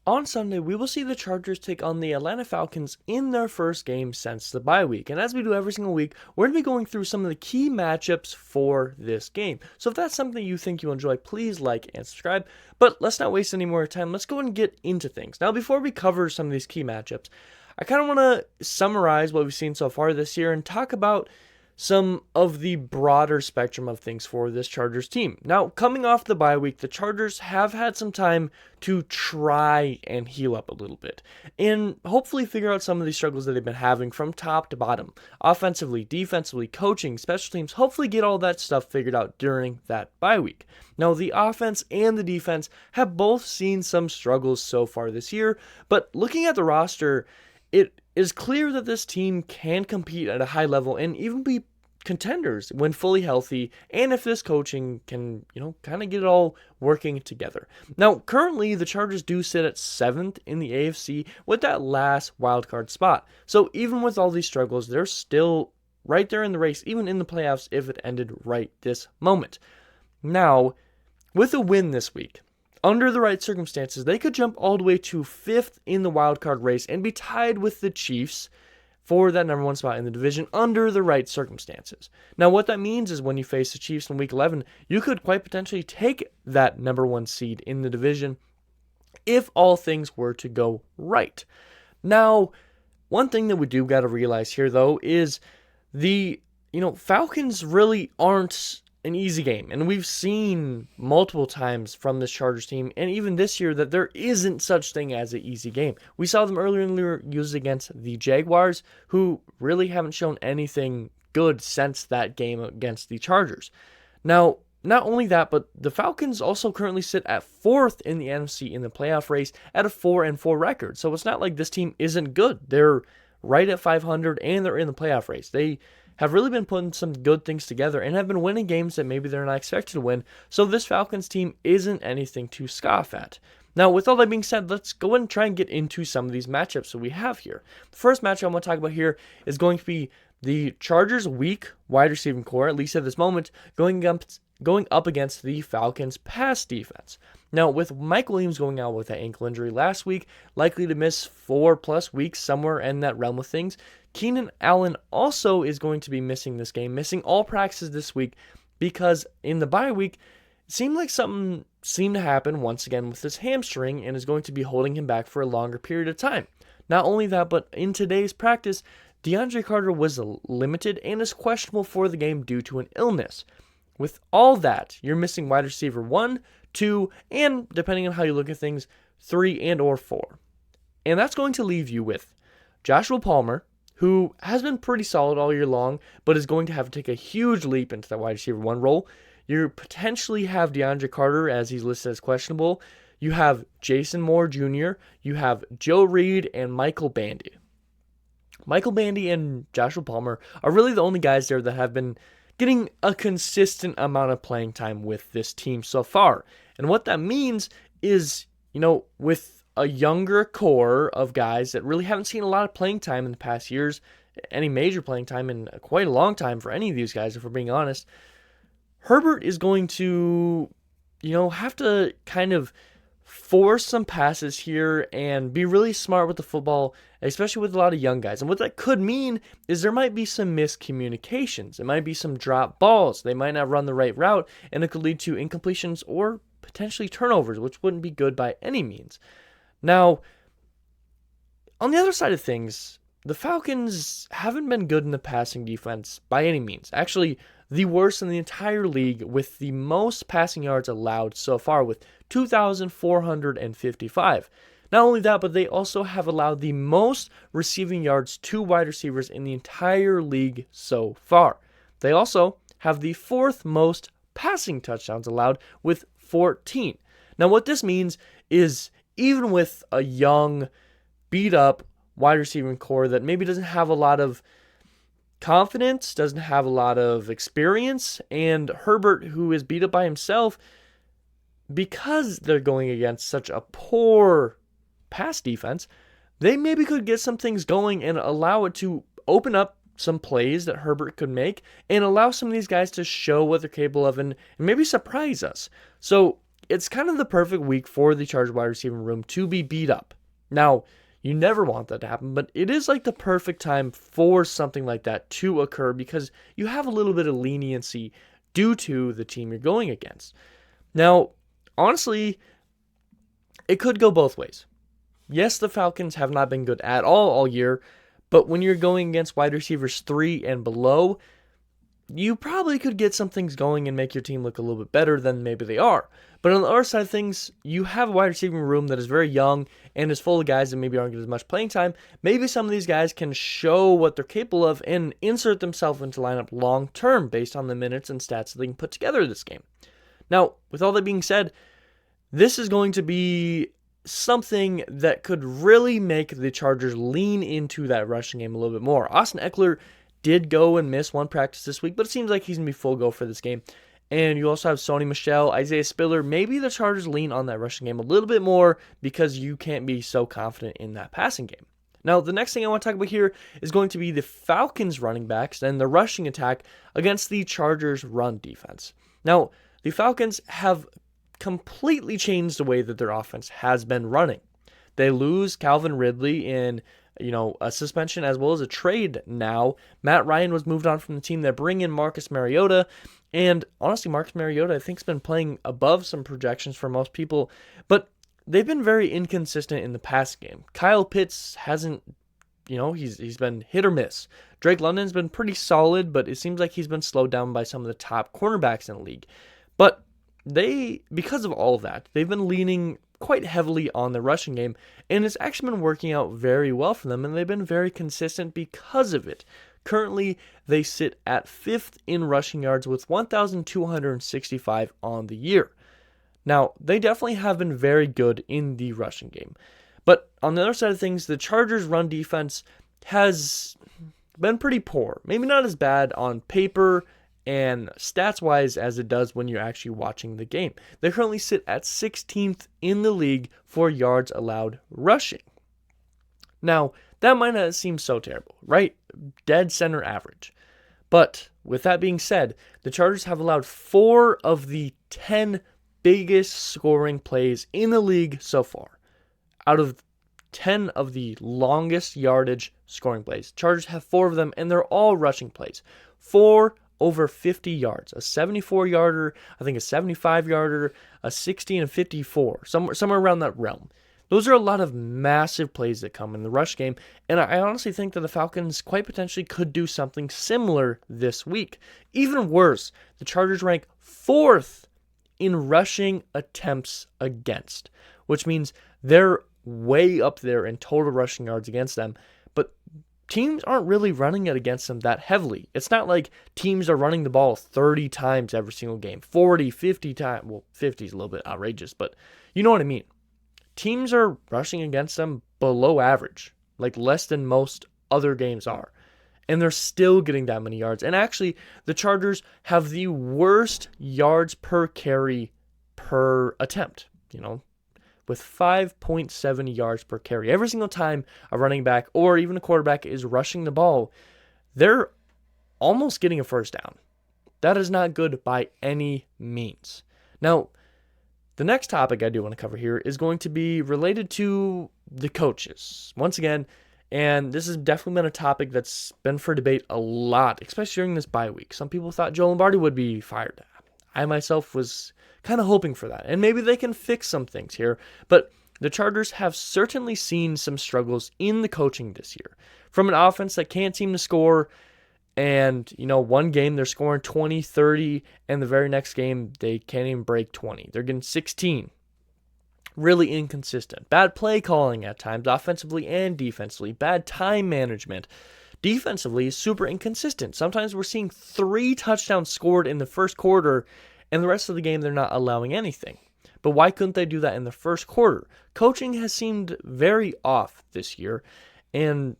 On Sunday, we will see the Chargers take on the Atlanta Falcons in their first game since the bye week. And as we do every single week, we're going to be going through some of the key matchups for this game. So if that's something you think you enjoy, please like and subscribe. But let's not waste any more time. Let's go and get into things. Now, before we cover some of these key matchups, I kind of want to summarize what we've seen so far this year and talk about some of the broader spectrum of things for this Chargers team. Now, coming off the bye week, the Chargers have had some time to try and heal up a little bit and hopefully figure out some of these struggles that they've been having from top to bottom. Offensively, defensively, coaching, special teams, hopefully get all that stuff figured out during that bye week. Now, the offense and the defense have both seen some struggles so far this year, but looking at the roster, it is clear that this team can compete at a high level and even be contenders when fully healthy, and if this coaching can, kind of get it all working together. Now, currently, the Chargers do sit at 7th in the AFC with that last wildcard spot. So even with all these struggles, they're still right there in the race, even in the playoffs if it ended right this moment. Now, with a win this week, under the right circumstances, they could jump all the way to 5th in the wildcard race and be tied with the Chiefs for that number one spot in the division under the right circumstances. Now, what that means is when you face the Chiefs in Week 11, you could quite potentially take that number one seed in the division if all things were to go right. Now, one thing that we do got to realize here, though, is the Falcons really aren't an easy game. And we've seen multiple times from this Chargers team, and even this year, that there isn't such thing as an easy game. We saw them earlier in the year used against the Jaguars, who really haven't shown anything good since that game against the Chargers. Now, not only that, but the Falcons also currently sit at 4th in the NFC in the playoff race at a 4-4 record. So it's not like this team isn't good. They're right at 500 and they're in the playoff race. They have really been putting some good things together and have been winning games that maybe they're not expected to win. So this Falcons team isn't anything to scoff at. Now, with all that being said, let's go ahead and try and get into some of these matchups that we have here. The first matchup I'm going to talk about here is going to be the Chargers' weak wide receiving core, at least at this moment, going up against the Falcons' pass defense. Now, with Mike Williams going out with that ankle injury last week, likely to miss 4+ weeks, somewhere in that realm of things, Keenan Allen also is going to be missing this game, missing all practices this week, because in the bye week, it seemed like something seemed to happen once again with his hamstring and is going to be holding him back for a longer period of time. Not only that, but in today's practice, DeAndre Carter was limited and is questionable for the game due to an illness. With all that, you're missing wide receiver 1, 2, and depending on how you look at things, 3 and or 4. And that's going to leave you with Joshua Palmer, who has been pretty solid all year long, but is going to have to take a huge leap into that wide receiver 1 role. You potentially have DeAndre Carter, as he's listed as questionable. You have Jason Moore Jr., you have Joe Reed, and Michael Bandy. Michael Bandy and Joshua Palmer are really the only guys there that have been getting a consistent amount of playing time with this team so far. And what that means is, with a younger core of guys that really haven't seen a lot of playing time in the past years, any major playing time in quite a long time for any of these guys, if we're being honest, Herbert is going to, have to kind of force some passes here and be really smart with the football, especially with a lot of young guys. And what that could mean is there might be some miscommunications. It might be some drop balls. They might not run the right route, and it could lead to incompletions or potentially turnovers, which wouldn't be good by any means. Now, on the other side of things, the Falcons haven't been good in the passing defense by any means. Actually, the worst in the entire league, with the most passing yards allowed so far with 2,455. Not only that, but they also have allowed the most receiving yards to wide receivers in the entire league so far. They also have the 4th most passing touchdowns allowed with 14. Now, what this means is even with a young, beat-up wide receiving core that maybe doesn't have a lot of confidence, doesn't have a lot of experience, and Herbert, who is beat up by himself, because they're going against such a poor pass defense, they maybe could get some things going and allow it to open up some plays that Herbert could make and allow some of these guys to show what they're capable of and maybe surprise us. So it's kind of the perfect week for the Chargers wide receiver room to be beat up. Now, you never want that to happen, but it is like the perfect time for something like that to occur because you have a little bit of leniency due to the team you're going against. Now, honestly, it could go both ways. Yes, the Falcons have not been good at all year, but when you're going against wide receivers 3 and below, you probably could get some things going and make your team look a little bit better than maybe they are. But on the other side of things, you have a wide receiving room that is very young and is full of guys that maybe aren't getting as much playing time. Maybe some of these guys can show what they're capable of and insert themselves into lineup long term based on the minutes and stats that they can put together this game. Now, with all that being said, this is going to be something that could really make the Chargers lean into that rushing game a little bit more. Austin Eckler did go and miss one practice this week, but it seems like he's going to be full go for this game. And you also have Sony Michel, Isaiah Spiller. Maybe the Chargers lean on that rushing game a little bit more because you can't be so confident in that passing game. Now, the next thing I want to talk about here is going to be the Falcons running backs and the rushing attack against the Chargers run defense. Now, the Falcons have completely changed the way that their offense has been running. They lose Calvin Ridley in a suspension as well as a trade now. Matt Ryan was moved on from the team. They bring in Marcus Mariota. And honestly, Marcus Mariota, I think, has been playing above some projections for most people. But they've been very inconsistent in the pass game. Kyle Pitts hasn't, he's been hit or miss. Drake London's been pretty solid, but it seems like he's been slowed down by some of the top cornerbacks in the league. But because of all of that, they've been leaning quite heavily on the rushing game, and it's actually been working out very well for them, and they've been very consistent because of it. Currently, they sit at 5th in rushing yards with 1,265 on the year. Now, they definitely have been very good in the rushing game. But on the other side of things, the Chargers' run defense has been pretty poor. Maybe not as bad on paper and stats-wise as it does when you're actually watching the game. They currently sit at 16th in the league for yards allowed rushing. Now, that might not seem so terrible, right? Dead center average. But with that being said, the Chargers have allowed 4 of the 10 biggest scoring plays in the league so far. Out of 10 of the longest yardage scoring plays, Chargers have 4 of them, and they're all rushing plays. 4 over 50 yards, a 74-yarder, I think a 75-yarder, a 60 and a 54, somewhere around that realm. Those are a lot of massive plays that come in the rush game, and I honestly think that the Falcons quite potentially could do something similar this week. Even worse, the Chargers rank 4th in rushing attempts against, which means they're way up there in total rushing yards against them, but teams aren't really running it against them that heavily. It's not like teams are running the ball 30 times every single game, 40, 50 times. Well, 50 is a little bit outrageous, but you know what I mean. Teams are rushing against them below average, like less than most other games are. And they're still getting that many yards. And actually, the Chargers have the worst yards per carry per attempt, with 5.7 yards per carry. Every single time a running back or even a quarterback is rushing the ball, they're almost getting a first down. That is not good by any means. Now, the next topic I do want to cover here is going to be related to the coaches. Once again, and this has definitely been a topic that's been for debate a lot, especially during this bye week. Some people thought Joe Lombardi would be fired. I myself was kind of hoping for that. And maybe they can fix some things here. But the Chargers have certainly seen some struggles in the coaching this year. From an offense that can't seem to score, and, one game they're scoring 20, 30, and the very next game they can't even break 20. They're getting 16. Really inconsistent. Bad play calling at times, offensively and defensively. Bad time management. Defensively, super inconsistent. Sometimes we're seeing 3 touchdowns scored in the first quarter, and the rest of the game they're not allowing anything. But why couldn't they do that in the first quarter? Coaching has seemed very off this year, and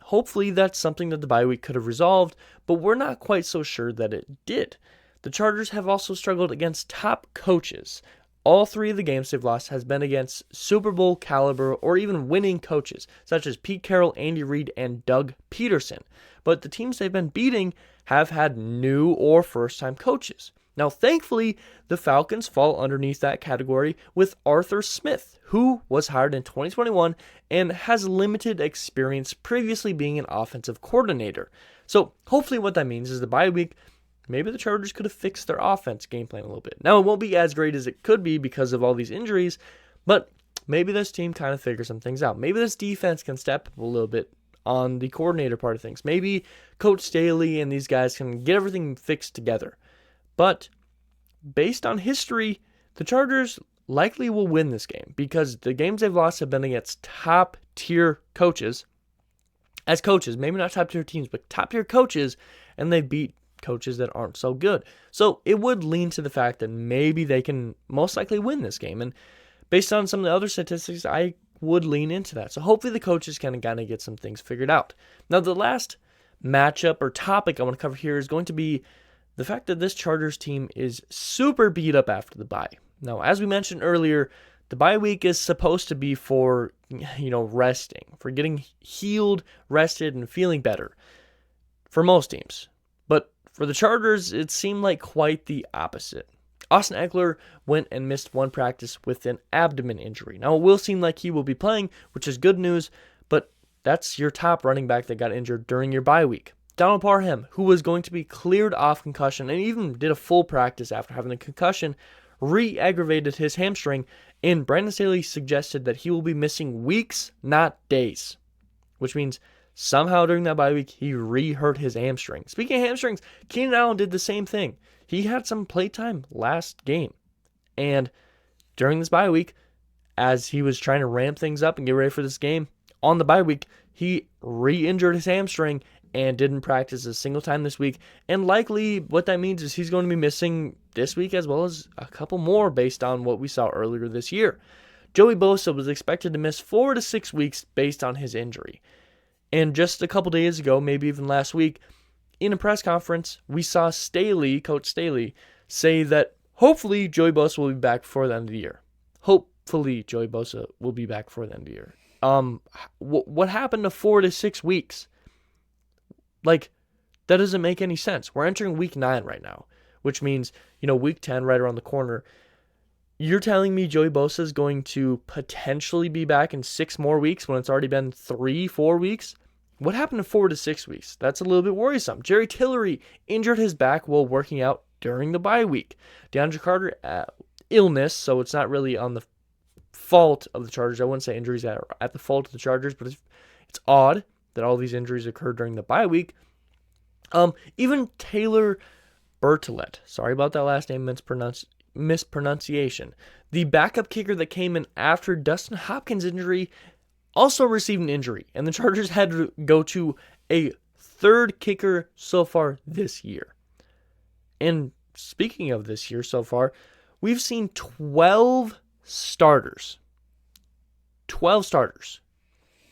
hopefully that's something that the bye week could have resolved, but we're not quite so sure that it did. The Chargers have also struggled against top coaches. All 3 of the games they've lost has been against Super Bowl caliber or even winning coaches, such as Pete Carroll, Andy Reid, and Doug Peterson. But the teams they've been beating have had new or first-time coaches. Now, thankfully, the Falcons fall underneath that category with Arthur Smith, who was hired in 2021 and has limited experience previously being an offensive coordinator. So hopefully what that means is the bye week, maybe the Chargers could have fixed their offense game plan a little bit. Now, it won't be as great as it could be because of all these injuries, but maybe this team kind of figures some things out. Maybe this defense can step up a little bit on the coordinator part of things. Maybe Coach Staley and these guys can get everything fixed together. But based on history, the Chargers likely will win this game because the games they've lost have been against top-tier coaches. As coaches, maybe not top-tier teams, but top-tier coaches, and they beat coaches that aren't so good. So it would lean to the fact that maybe they can most likely win this game. And based on some of the other statistics, I would lean into that. So hopefully the coaches can kind of get some things figured out. Now, the last matchup or topic I want to cover here is going to be the fact that this Chargers team is super beat up after the bye. Now, as we mentioned earlier, the bye week is supposed to be for, resting, for getting healed, rested, and feeling better for most teams. But for the Chargers, it seemed like quite the opposite. Austin Eckler went and missed one practice with an abdomen injury. Now, it will seem like he will be playing, which is good news, but that's your top running back that got injured during your bye week. Donald Parham, who was going to be cleared off concussion and even did a full practice after having a concussion, re-aggravated his hamstring, and Brandon Staley suggested that he will be missing weeks, not days, which means somehow during that bye week, he re-hurt his hamstring. Speaking of hamstrings, Keenan Allen did the same thing. He had some playtime last game. And during this bye week, as he was trying to ramp things up and get ready for this game, on the bye week, he re-injured his hamstring and didn't practice a single time this week. And likely what that means is he's going to be missing this week as well as a couple more based on what we saw earlier this year. Joey Bosa was expected to miss 4 to 6 weeks based on his injury. And just a couple days ago, maybe even last week, in a press conference, we saw Coach Staley, say that hopefully Joey Bosa will be back before the end of the year. Hopefully Joey Bosa will be back before the end of the year. What happened to 4 to 6 weeks? Like, that doesn't make any sense. We're entering week 9 right now, which means, week 10 right around the corner. You're telling me Joey Bosa is going to potentially be back in 6 more weeks when it's already been 3-4 weeks? What happened to 4 to 6 weeks? That's a little bit worrisome. Jerry Tillery injured his back while working out during the bye week. DeAndre Carter, illness, so it's not really on the fault of the Chargers. I wouldn't say injuries are at the fault of the Chargers, but it's odd that all these injuries occurred during the bye week. Even Taylor Bertolet, sorry about that last name mispronunciation. The backup kicker that came in after Dustin Hopkins' injury also received an injury, and the Chargers had to go to a third kicker so far this year. And speaking of this year so far, we've seen 12 starters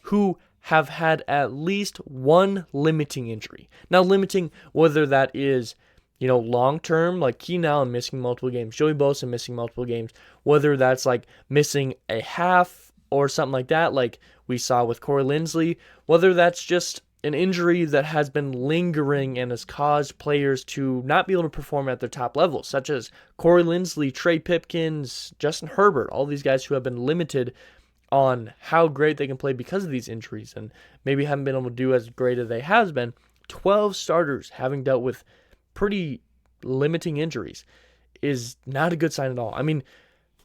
who have had at least one limiting injury. Now, limiting, whether that is, long-term, like Keenan Allen missing multiple games, Joey Bosa missing multiple games, whether that's like missing a half or something like that, like we saw with Corey Linsley, whether that's just an injury that has been lingering and has caused players to not be able to perform at their top level, such as Corey Linsley, Trey Pipkins, Justin Herbert, all these guys who have been limited on how great they can play because of these injuries and maybe haven't been able to do as great as they have been. 12 starters having dealt with pretty limiting injuries is not a good sign at all. I mean,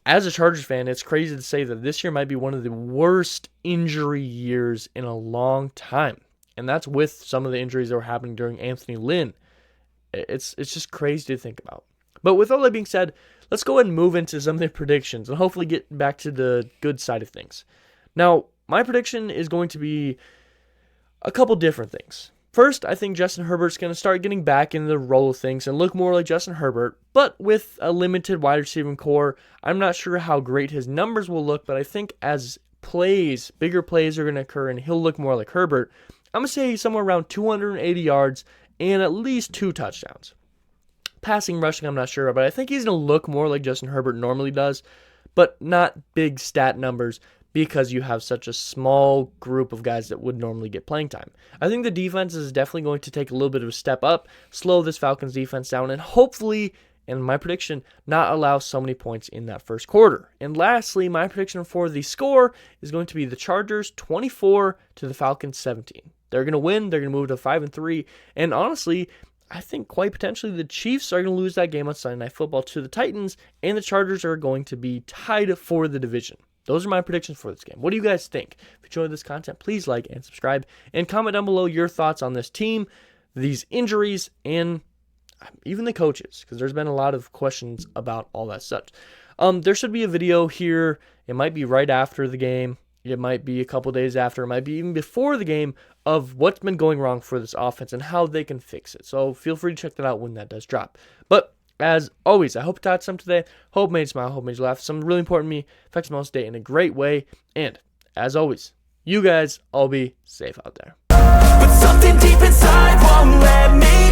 as a Chargers fan, it's crazy to say that this year might be one of the worst injury years in a long time. And that's with some of the injuries that were happening during Anthony Lynn. It's just crazy to think about. But with all that being said, let's go ahead and move into some of the predictions and hopefully get back to the good side of things. Now, my prediction is going to be a couple different things. First, I think Justin Herbert's going to start getting back into the role of things and look more like Justin Herbert, but with a limited wide receiving core. I'm not sure how great his numbers will look, but I think as bigger plays are going to occur and he'll look more like Herbert, I'm going to say somewhere around 280 yards and at least 2 touchdowns. Passing, rushing, I'm not sure, but I think he's going to look more like Justin Herbert normally does, but not big stat numbers because you have such a small group of guys that would normally get playing time. I think the defense is definitely going to take a little bit of a step up, slow this Falcons defense down, and hopefully and my prediction, not allow so many points in that first quarter. And lastly, my prediction for the score is going to be the Chargers 24 to the Falcons 17. They're going to win. They're going to move to 5-3. And honestly, I think quite potentially the Chiefs are going to lose that game on Sunday Night Football to the Titans, and the Chargers are going to be tied for the division. Those are my predictions for this game. What do you guys think? If you enjoyed this content, please like and subscribe, and comment down below your thoughts on this team, these injuries, and even the coaches, because there's been a lot of questions about all that stuff. There should be a video here. It might be right after the game. It might be a couple days after. It might be even before the game of what's been going wrong for this offense and how they can fix it. So feel free to check that out when that does drop. But as always, I hope you taught some today. Hope made you smile. Hope made you laugh. Some really important to me. Affects my day in a great way. And as always, you guys all be safe out there. But something deep inside won't let me